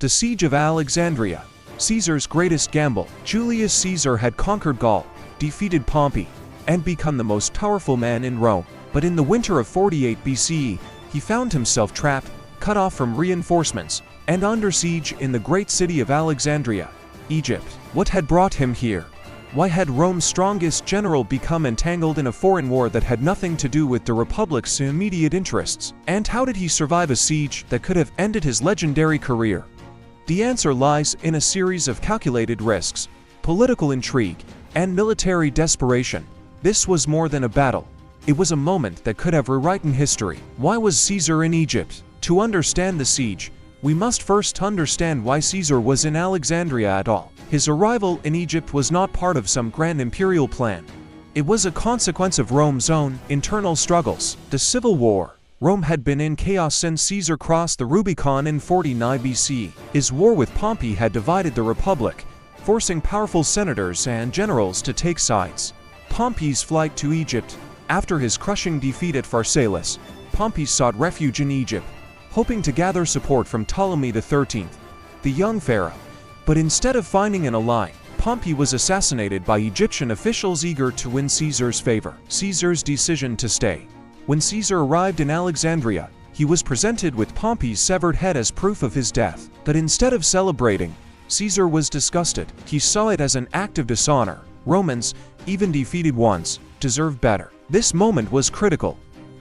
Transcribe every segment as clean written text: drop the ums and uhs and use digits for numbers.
The Siege of Alexandria, Caesar's greatest gamble. Julius Caesar had conquered Gaul, defeated Pompey, and become the most powerful man in Rome. But in the winter of 48 BCE, he found himself trapped, cut off from reinforcements, and under siege in the great city of Alexandria, Egypt. What had brought him here? Why had Rome's strongest general become entangled in a foreign war that had nothing to do with the Republic's immediate interests? And how did he survive a siege that could have ended his legendary career? The answer lies in a series of calculated risks, political intrigue, and military desperation. This was more than a battle. It was a moment that could have rewritten history. Why was Caesar in Egypt? To understand the siege, we must first understand why Caesar was in Alexandria at all. His arrival in Egypt was not part of some grand imperial plan. It was a consequence of Rome's own internal struggles. The Civil War. Rome had been in chaos since Caesar crossed the Rubicon in 49 BC. His war with Pompey had divided the Republic, forcing powerful senators and generals to take sides. Pompey's flight to Egypt. After his crushing defeat at Pharsalus, Pompey sought refuge in Egypt, hoping to gather support from Ptolemy XIII, the young pharaoh. But instead of finding an ally, Pompey was assassinated by Egyptian officials eager to win Caesar's favor. Caesar's decision to stay. When Caesar arrived in Alexandria, he was presented with Pompey's severed head as proof of his death. But instead of celebrating, Caesar was disgusted. He saw it as an act of dishonor. Romans, even defeated ones, deserve better. This moment was critical.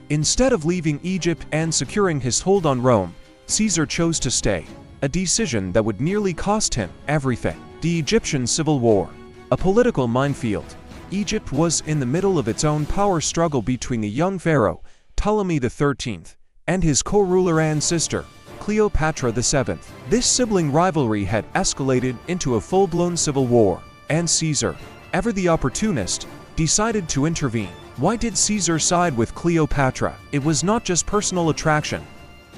Instead of leaving Egypt and securing his hold on Rome, Caesar chose to stay, a decision that would nearly cost him everything. The Egyptian Civil War, a political minefield. Egypt was in the middle of its own power struggle between the young pharaoh, Ptolemy XIII, and his co-ruler and sister, Cleopatra VII. This sibling rivalry had escalated into a full-blown civil war, and Caesar, ever the opportunist, decided to intervene. Why did Caesar side with Cleopatra? It was not just personal attraction,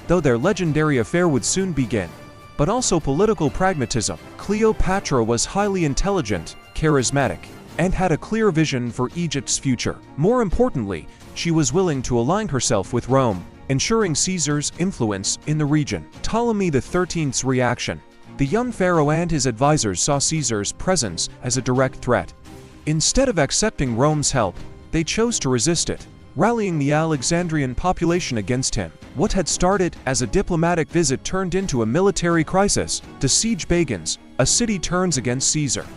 though their legendary affair would soon begin, but also political pragmatism. Cleopatra was highly intelligent, charismatic, and had a clear vision for Egypt's future. More importantly, she was willing to align herself with Rome, ensuring Caesar's influence in the region. Ptolemy XIII's reaction. The young pharaoh and his advisors saw Caesar's presence as a direct threat. Instead of accepting Rome's help, they chose to resist it, rallying the Alexandrian population against him. What had started as a diplomatic visit turned into a military crisis. The siege begins. A city turns against Caesar.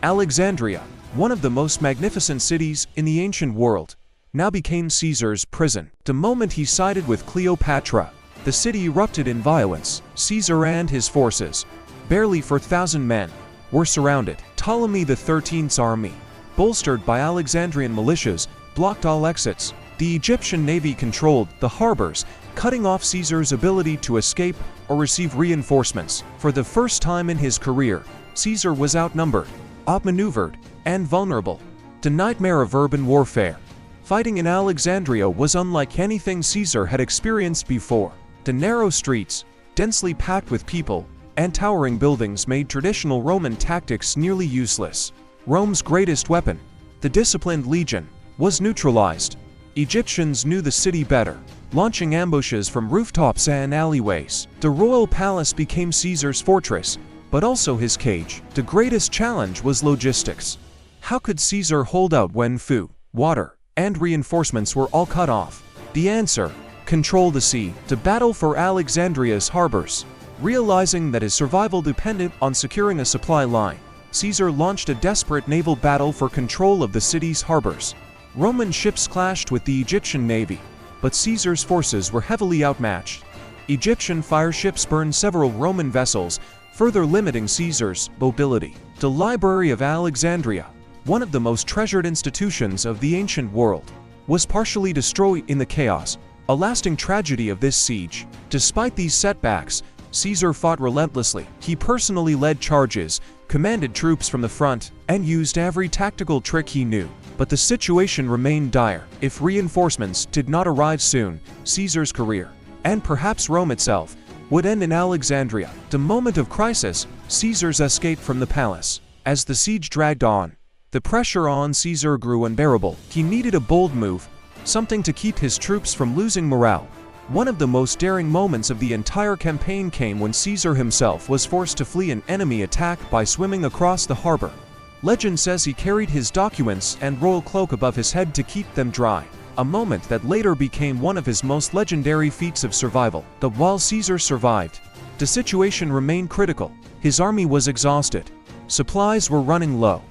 Alexandria, one of the most magnificent cities in the ancient world, now became Caesar's prison. The moment he sided with Cleopatra, the city erupted in violence. Caesar and his forces, barely 4,000 men, were surrounded. Ptolemy XIII's army, bolstered by Alexandrian militias, blocked all exits. The Egyptian navy controlled the harbors, cutting off Caesar's ability to escape or receive reinforcements. For the first time in his career, Caesar was outnumbered, outmaneuvered, and vulnerable. The nightmare of urban warfare. Fighting in Alexandria was unlike anything Caesar had experienced before. The narrow streets, densely packed with people, and towering buildings made traditional Roman tactics nearly useless. Rome's greatest weapon, the disciplined legion, was neutralized. Egyptians knew the city better, launching ambushes from rooftops and alleyways. The royal palace became Caesar's fortress, but also his cage. The greatest challenge was logistics. How could Caesar hold out when food, water, and reinforcements were all cut off? The answer: control the sea. To battle for Alexandria's harbors. Realizing that his survival depended on securing a supply line, Caesar launched a desperate naval battle for control of the city's harbors. Roman ships clashed with the Egyptian navy, but Caesar's forces were heavily outmatched. Egyptian fire ships burned several Roman vessels, further limiting Caesar's mobility. The Library of Alexandria, one of the most treasured institutions of the ancient world, was partially destroyed in the chaos, a lasting tragedy of this siege. Despite these setbacks, Caesar fought relentlessly. He personally led charges, commanded troops from the front, and used every tactical trick he knew. But the situation remained dire. If reinforcements did not arrive soon, Caesar's career, and perhaps Rome itself, would end in Alexandria. The moment of crisis, Caesar's escape from the palace. As the siege dragged on, the pressure on Caesar grew unbearable. He needed a bold move, something to keep his troops from losing morale. One of the most daring moments of the entire campaign came when Caesar himself was forced to flee an enemy attack by swimming across the harbor. Legend says he carried his documents and royal cloak above his head to keep them dry, a moment that later became one of his most legendary feats of survival. But while Caesar survived, the situation remained critical. His army was exhausted. Supplies were running low.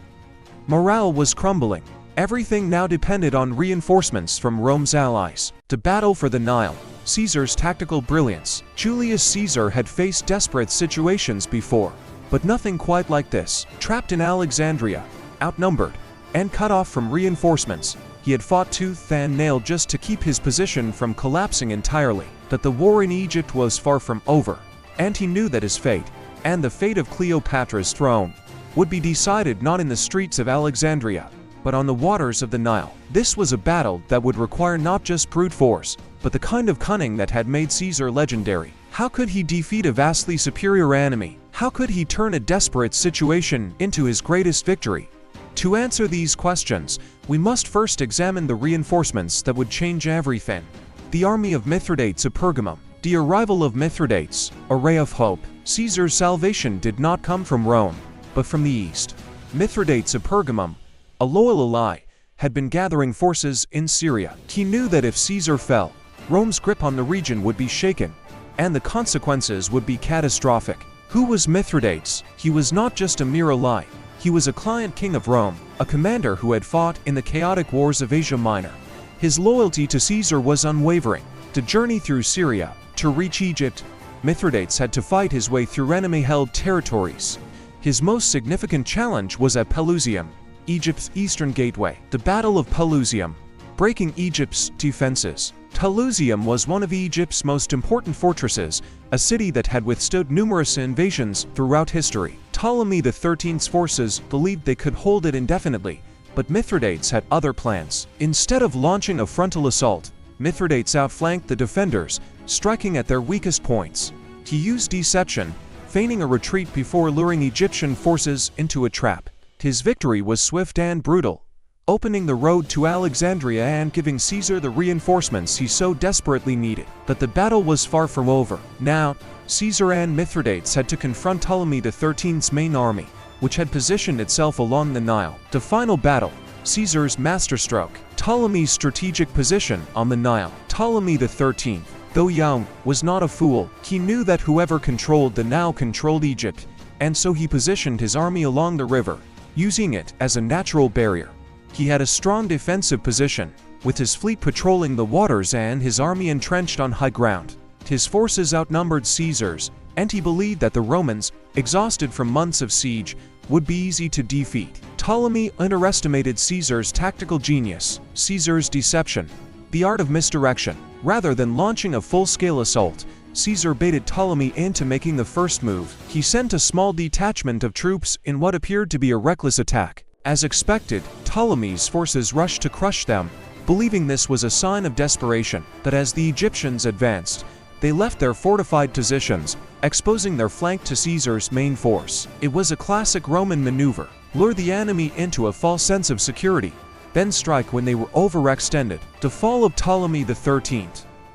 Morale was crumbling. Everything now depended on reinforcements from Rome's allies. To battle for the Nile, Caesar's tactical brilliance. Julius Caesar had faced desperate situations before, but nothing quite like this. Trapped in Alexandria, outnumbered, and cut off from reinforcements, he had fought tooth and nail just to keep his position from collapsing entirely. But the war in Egypt was far from over, and he knew that his fate, and the fate of Cleopatra's throne, would be decided not in the streets of Alexandria, but on the waters of the Nile. This was a battle that would require not just brute force, but the kind of cunning that had made Caesar legendary. How could he defeat a vastly superior enemy? How could he turn a desperate situation into his greatest victory? To answer these questions, we must first examine the reinforcements that would change everything. The army of Mithridates of Pergamum. The arrival of Mithridates, a ray of hope. Caesar's salvation did not come from Rome, but from the east. Mithridates of Pergamum, a loyal ally, had been gathering forces in Syria. He knew that if Caesar fell, Rome's grip on the region would be shaken, and the consequences would be catastrophic. Who was Mithridates? He was not just a mere ally. He was a client king of Rome, a commander who had fought in the chaotic wars of Asia Minor. His loyalty to Caesar was unwavering. To journey through Syria, to reach Egypt, Mithridates had to fight his way through enemy-held territories. His most significant challenge was at Pelusium, Egypt's eastern gateway. The Battle of Pelusium, breaking Egypt's defenses. Pelusium was one of Egypt's most important fortresses, a city that had withstood numerous invasions throughout history. Ptolemy XIII's forces believed they could hold it indefinitely, but Mithridates had other plans. Instead of launching a frontal assault, Mithridates outflanked the defenders, striking at their weakest points. He used deception, feigning a retreat before luring Egyptian forces into a trap. His victory was swift and brutal, opening the road to Alexandria and giving Caesar the reinforcements he so desperately needed. But the battle was far from over. Now, Caesar and Mithridates had to confront Ptolemy XIII's main army, which had positioned itself along the Nile. The final battle, Caesar's masterstroke. Ptolemy's strategic position on the Nile. Ptolemy XIII, though young, was not a fool. He knew that whoever controlled the Nile controlled Egypt, and so he positioned his army along the river, using it as a natural barrier. He had a strong defensive position, with his fleet patrolling the waters and his army entrenched on high ground. His forces outnumbered Caesar's, and he believed that the Romans, exhausted from months of siege, would be easy to defeat. Ptolemy underestimated Caesar's tactical genius, Caesar's deception, the art of misdirection. Rather than launching a full-scale assault, Caesar baited Ptolemy into making the first move. He sent a small detachment of troops in what appeared to be a reckless attack. As expected, Ptolemy's forces rushed to crush them, believing this was a sign of desperation. But as the Egyptians advanced, they left their fortified positions, exposing their flank to Caesar's main force. It was a classic Roman maneuver: lure the enemy into a false sense of security, then strike when they were overextended. The fall of Ptolemy XIII,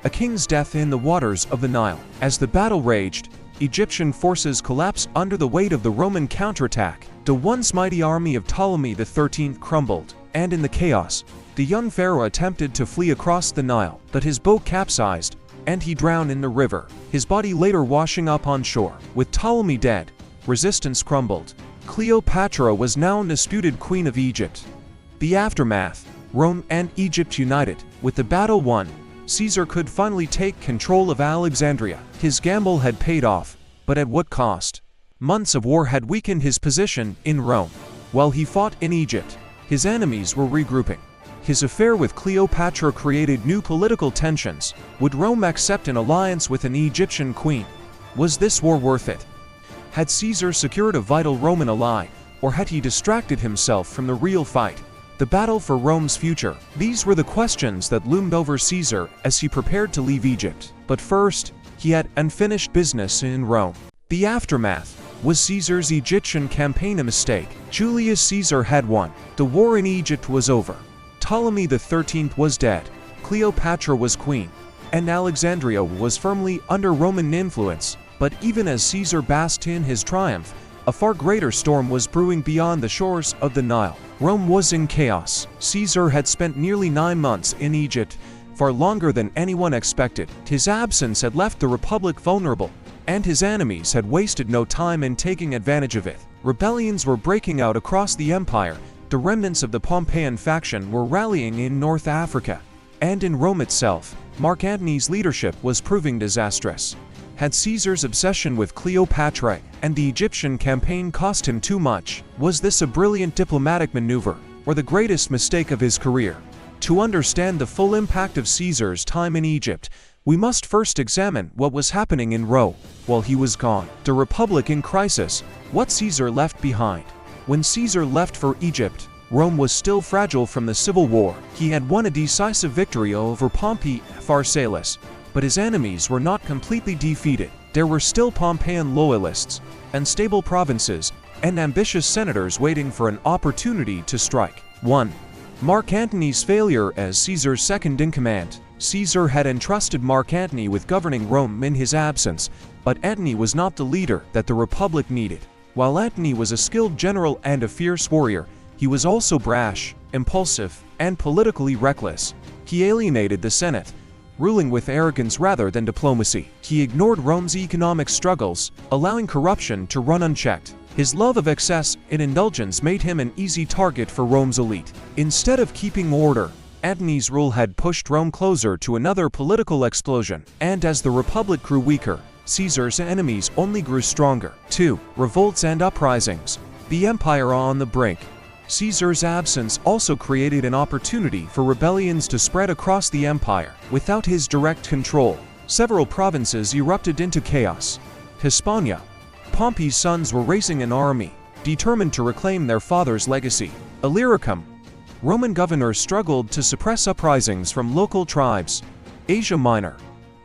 a king's death in the waters of the Nile. As the battle raged, Egyptian forces collapsed under the weight of the Roman counterattack. The once mighty army of Ptolemy XIII crumbled, and in the chaos, the young pharaoh attempted to flee across the Nile, but his boat capsized, and he drowned in the river, his body later washing up on shore. With Ptolemy dead, resistance crumbled. Cleopatra was now undisputed queen of Egypt. The aftermath: Rome and Egypt united. With the battle won, Caesar could finally take control of Alexandria. His gamble had paid off, but at what cost? Months of war had weakened his position in Rome. While he fought in Egypt, his enemies were regrouping. His affair with Cleopatra created new political tensions. Would Rome accept an alliance with an Egyptian queen? Was this war worth it? Had Caesar secured a vital Roman ally, or had he distracted himself from the real fight? The battle for Rome's future. These were the questions that loomed over Caesar as he prepared to leave Egypt. But first, he had unfinished business in Rome. The aftermath. Was Caesar's Egyptian campaign a mistake? Julius Caesar had won. The war in Egypt was over. Ptolemy XIII was dead. Cleopatra was queen. and Alexandria was firmly under Roman influence. But even as Caesar basked in his triumph, a far greater storm was brewing beyond the shores of the Nile. Rome was in chaos. Caesar had spent nearly 9 months in Egypt, far longer than anyone expected. His absence had left the Republic vulnerable, and his enemies had wasted no time in taking advantage of it. Rebellions were breaking out across the empire. The remnants of the Pompeian faction were rallying in North Africa. And in Rome itself, Mark Antony's leadership was proving disastrous. Had Caesar's obsession with Cleopatra and the Egyptian campaign cost him too much? Was this a brilliant diplomatic maneuver, or the greatest mistake of his career? To understand the full impact of Caesar's time in Egypt, we must first examine what was happening in Rome while he was gone. The Republic in crisis, what Caesar left behind. When Caesar left for Egypt, Rome was still fragile from the civil war. He had won a decisive victory over Pompey and Pharsalus, but his enemies were not completely defeated. There were still Pompeian loyalists, unstable provinces, and ambitious senators waiting for an opportunity to strike. 1. Mark Antony's failure as Caesar's second-in-command. Caesar had entrusted Mark Antony with governing Rome in his absence, but Antony was not the leader that the Republic needed. While Antony was a skilled general and a fierce warrior, he was also brash, impulsive, and politically reckless. He alienated the Senate, ruling with arrogance rather than diplomacy. He ignored Rome's economic struggles, allowing corruption to run unchecked. His love of excess and indulgence made him an easy target for Rome's elite. Instead of keeping order, Antony's rule had pushed Rome closer to another political explosion, and as the Republic grew weaker, Caesar's enemies only grew stronger. 2. Revolts and uprisings. The empire on the brink. Caesar's absence also created an opportunity for rebellions to spread across the empire. Without his direct control, several provinces erupted into chaos. Hispania. Pompey's sons were raising an army, determined to reclaim their father's legacy. Illyricum. Roman governors struggled to suppress uprisings from local tribes. Asia Minor.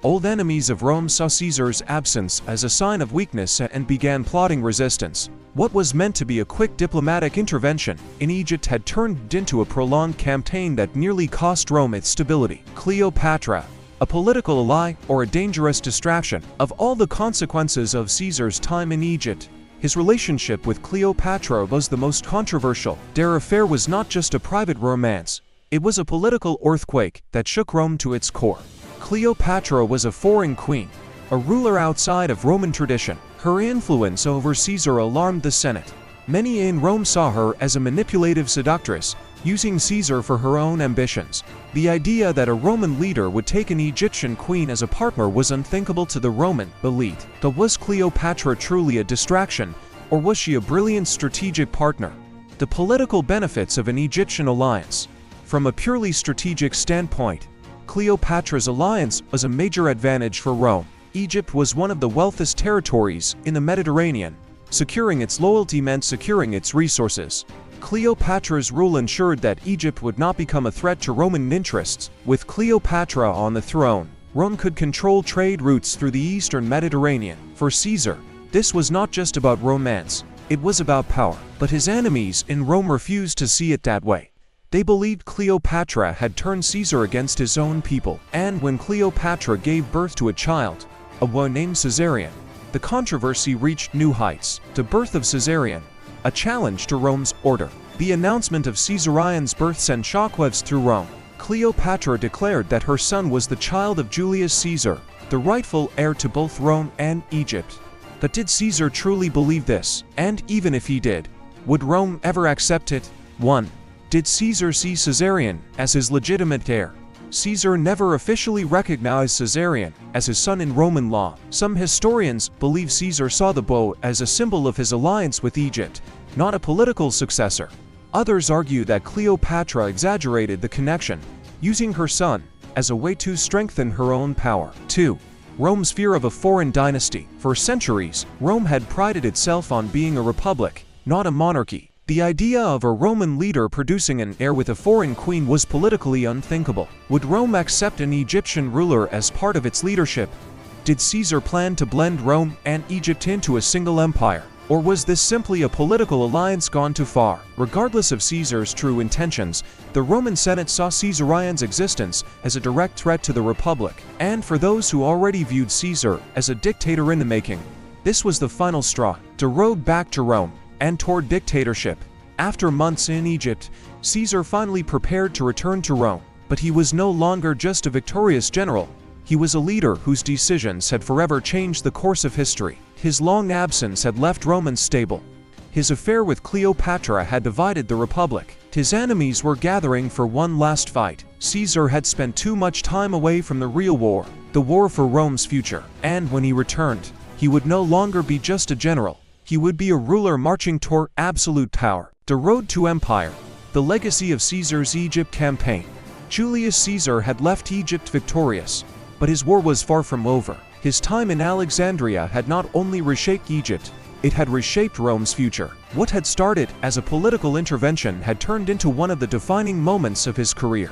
Old enemies of Rome saw Caesar's absence as a sign of weakness and began plotting resistance. What was meant to be a quick diplomatic intervention in Egypt had turned into a prolonged campaign that nearly cost Rome its stability. Cleopatra. A political ally or a dangerous distraction. Of all the consequences of Caesar's time in Egypt, his relationship with Cleopatra was the most controversial. Their affair was not just a private romance, it was a political earthquake that shook Rome to its core. Cleopatra was a foreign queen, a ruler outside of Roman tradition. Her influence over Caesar alarmed the Senate. Many in Rome saw her as a manipulative seductress, using Caesar for her own ambitions. The idea that a Roman leader would take an Egyptian queen as a partner was unthinkable to the Roman elite. But was Cleopatra truly a distraction, or was she a brilliant strategic partner? The political benefits of an Egyptian alliance. From a purely strategic standpoint, Cleopatra's alliance was a major advantage for Rome. Egypt was one of the wealthiest territories in the Mediterranean. Securing its loyalty meant securing its resources. Cleopatra's rule ensured that Egypt would not become a threat to Roman interests. With Cleopatra on the throne, Rome could control trade routes through the eastern Mediterranean. For Caesar, this was not just about romance, it was about power. But his enemies in Rome refused to see it that way. They believed Cleopatra had turned Caesar against his own people. And when Cleopatra gave birth to a child, a boy named Caesarion, the controversy reached new heights. The birth of Caesarion, a challenge to Rome's order. The announcement of Caesarion's birth sent shockwaves through Rome. Cleopatra declared that her son was the child of Julius Caesar, the rightful heir to both Rome and Egypt. But did Caesar truly believe this? And even if he did, would Rome ever accept it? 1. Did Caesar see Caesarion as his legitimate heir? Caesar never officially recognized Caesarion as his son in Roman law. Some historians believe Caesar saw the boy as a symbol of his alliance with Egypt, not a political successor. Others argue that Cleopatra exaggerated the connection, using her son as a way to strengthen her own power. 2. Rome's fear of a foreign dynasty. For centuries, Rome had prided itself on being a republic, not a monarchy. The idea of a Roman leader producing an heir with a foreign queen was politically unthinkable. Would Rome accept an Egyptian ruler as part of its leadership? Did Caesar plan to blend Rome and Egypt into a single empire? Or was this simply a political alliance gone too far? Regardless of Caesar's true intentions, the Roman Senate saw Caesarian's existence as a direct threat to the Republic, and for those who already viewed Caesar as a dictator in the making, this was the final straw. The road back to Rome and toward dictatorship. After months in Egypt, Caesar finally prepared to return to Rome, but he was no longer just a victorious general. He was a leader whose decisions had forever changed the course of history. His long absence had left Rome unstable. His affair with Cleopatra had divided the Republic. His enemies were gathering for one last fight. Caesar had spent too much time away from the real war, the war for Rome's future. And when he returned, he would no longer be just a general. He would be a ruler marching toward absolute power. The road to empire. The legacy of Caesar's Egypt campaign. Julius Caesar had left Egypt victorious, but his war was far from over. His time in Alexandria had not only reshaped Egypt, it had reshaped Rome's future. What had started as a political intervention had turned into one of the defining moments of his career.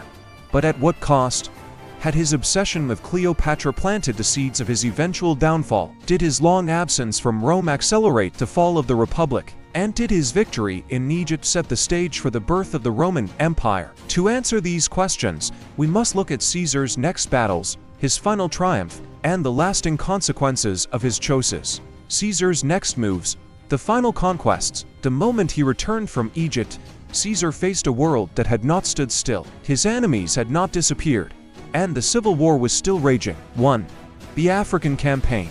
But at what cost? Had his obsession with Cleopatra planted the seeds of his eventual downfall? Did his long absence from Rome accelerate the fall of the Republic? And did his victory in Egypt set the stage for the birth of the Roman Empire? To answer these questions, we must look at Caesar's next battles, his final triumph, and the lasting consequences of his choices. Caesar's next moves, the final conquests. The moment he returned from Egypt, Caesar faced a world that had not stood still. His enemies had not disappeared, and the civil war was still raging. 1. The African Campaign.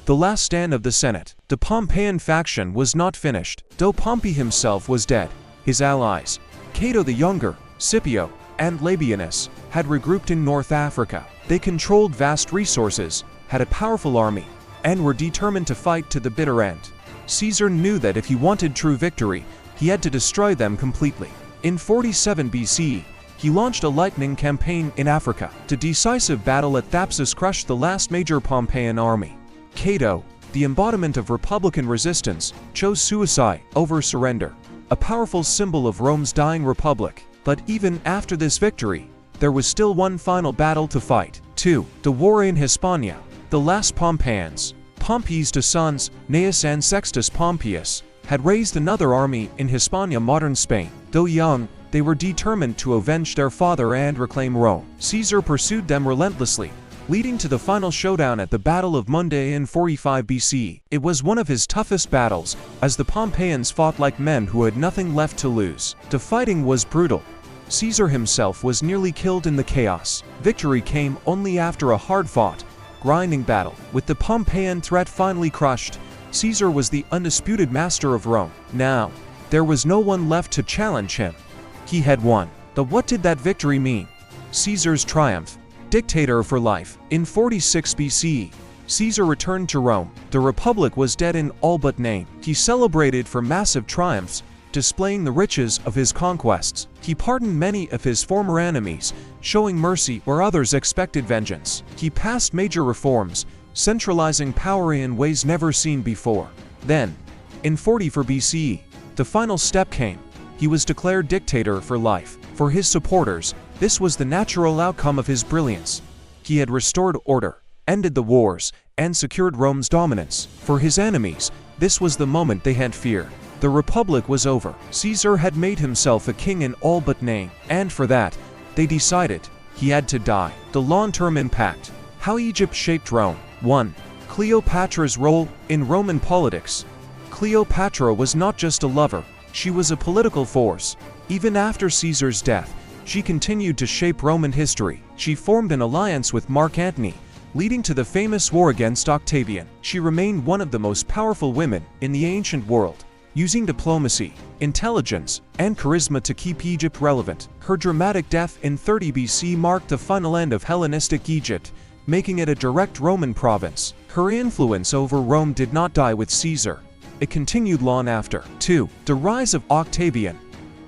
The last stand of the Senate. The Pompeian faction was not finished. Though Pompey himself was dead, his allies, Cato the Younger, Scipio, and Labienus, had regrouped in North Africa. They controlled vast resources, had a powerful army, and were determined to fight to the bitter end. Caesar knew that if he wanted true victory, he had to destroy them completely. In 47 BC, he launched a lightning campaign in Africa. The decisive battle at Thapsus crushed the last major Pompeian army. Cato, the embodiment of republican resistance, chose suicide over surrender, a powerful symbol of Rome's dying republic. But even after this victory, there was still one final battle to fight. 2. The war in Hispania. The last Pompeians, Pompey's two sons, Gnaeus and Sextus Pompeius, had raised another army in Hispania, modern Spain. Though young, they were determined to avenge their father and reclaim Rome. Caesar pursued them relentlessly, leading to the final showdown at the Battle of Mundae in 45 BC. It was one of his toughest battles, as the Pompeians fought like men who had nothing left to lose. The fighting was brutal. Caesar himself was nearly killed in the chaos. Victory came only after a hard-fought, grinding battle. With the Pompeian threat finally crushed, Caesar was the undisputed master of Rome. Now, there was no one left to challenge him. He had won. But what did that victory mean? Caesar's triumph. Dictator for life. In 46 BC, Caesar returned to Rome. The Republic was dead in all but name. He celebrated for massive triumphs, displaying the riches of his conquests. He pardoned many of his former enemies, showing mercy where others expected vengeance. He passed major reforms, centralizing power in ways never seen before. Then, in 44 BCE, the final step came. He was declared dictator for life. For his supporters, this was the natural outcome of his brilliance. He had restored order, ended the wars, and secured Rome's dominance. For his enemies, this was the moment they had feared. The Republic was over. Caesar had made himself a king in all but name, and for that, they decided he had to die. The long-term impact. How Egypt shaped Rome. 1. Cleopatra's role in Roman politics. Cleopatra was not just a lover, she was a political force. Even after Caesar's death, she continued to shape Roman history. She formed an alliance with Mark Antony, leading to the famous war against Octavian. She remained one of the most powerful women in the ancient world, using diplomacy, intelligence, and charisma to keep Egypt relevant. Her dramatic death in 30 BC marked the final end of Hellenistic Egypt, making it a direct Roman province. Her influence over Rome did not die with Caesar. It continued long after. 2. The rise of Octavian.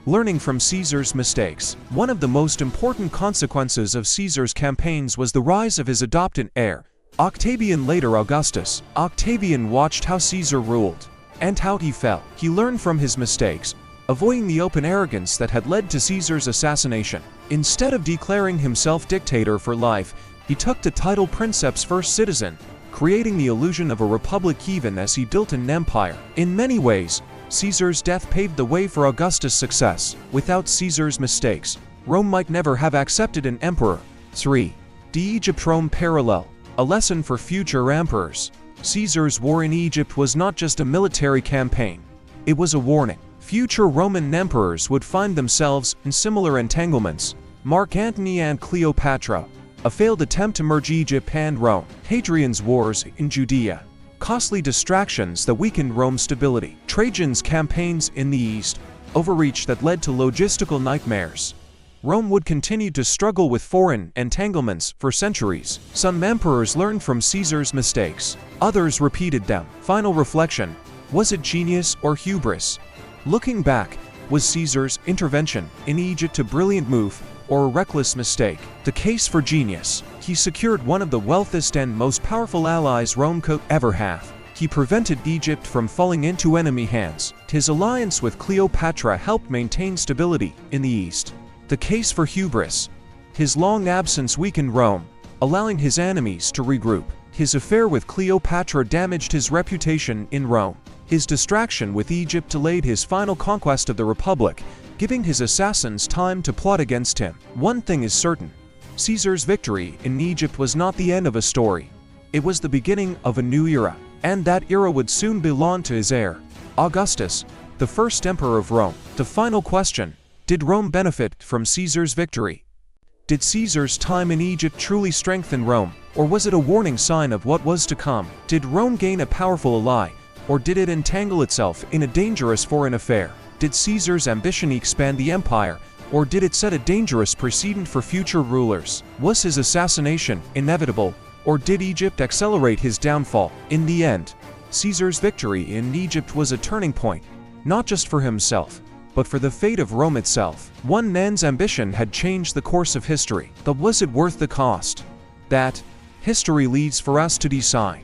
Learning from Caesar's mistakes. One of the most important consequences of Caesar's campaigns was the rise of his adopted heir, Octavian, later Augustus. Octavian watched how Caesar ruled and how he fell. He learned from his mistakes, avoiding the open arrogance that had led to Caesar's assassination. Instead of declaring himself dictator for life, he took the title Princeps First Citizen, creating the illusion of a republic even as he built an empire. In many ways, Caesar's death paved the way for Augustus' success. Without Caesar's mistakes, Rome might never have accepted an emperor. 3. The Egypt-Rome parallel, a lesson for future emperors. Caesar's war in Egypt was not just a military campaign. It was a warning. Future Roman emperors would find themselves in similar entanglements. Mark Antony and Cleopatra, a failed attempt to merge Egypt and Rome. Hadrian's wars in Judea, costly distractions that weakened Rome's stability. Trajan's campaigns in the east, overreach that led to logistical nightmares. Rome would continue to struggle with foreign entanglements for centuries. Some emperors learned from Caesar's mistakes, others repeated them. Final reflection: was it genius or hubris? Looking back, was Caesar's intervention in Egypt a brilliant move or a reckless mistake? The case for genius: he secured one of the wealthiest and most powerful allies Rome could ever have. He prevented Egypt from falling into enemy hands. His alliance with Cleopatra helped maintain stability in the east. The case for hubris: his long absence weakened Rome, allowing his enemies to regroup. His affair with Cleopatra damaged his reputation in Rome. His distraction with Egypt delayed his final conquest of the Republic, giving his assassins time to plot against him. One thing is certain: Caesar's victory in Egypt was not the end of a story. It was the beginning of a new era, and that era would soon belong to his heir, Augustus, the first emperor of Rome. The final question: did Rome benefit from Caesar's victory? Did Caesar's time in Egypt truly strengthen Rome, or was it a warning sign of what was to come? Did Rome gain a powerful ally, or did it entangle itself in a dangerous foreign affair? Did Caesar's ambition expand the empire, or did it set a dangerous precedent for future rulers? Was his assassination inevitable, or did Egypt accelerate his downfall? In the end, Caesar's victory in Egypt was a turning point, not just for himself, but for the fate of Rome itself. One man's ambition had changed the course of history, but was it worth the cost? That history leaves for us to decide.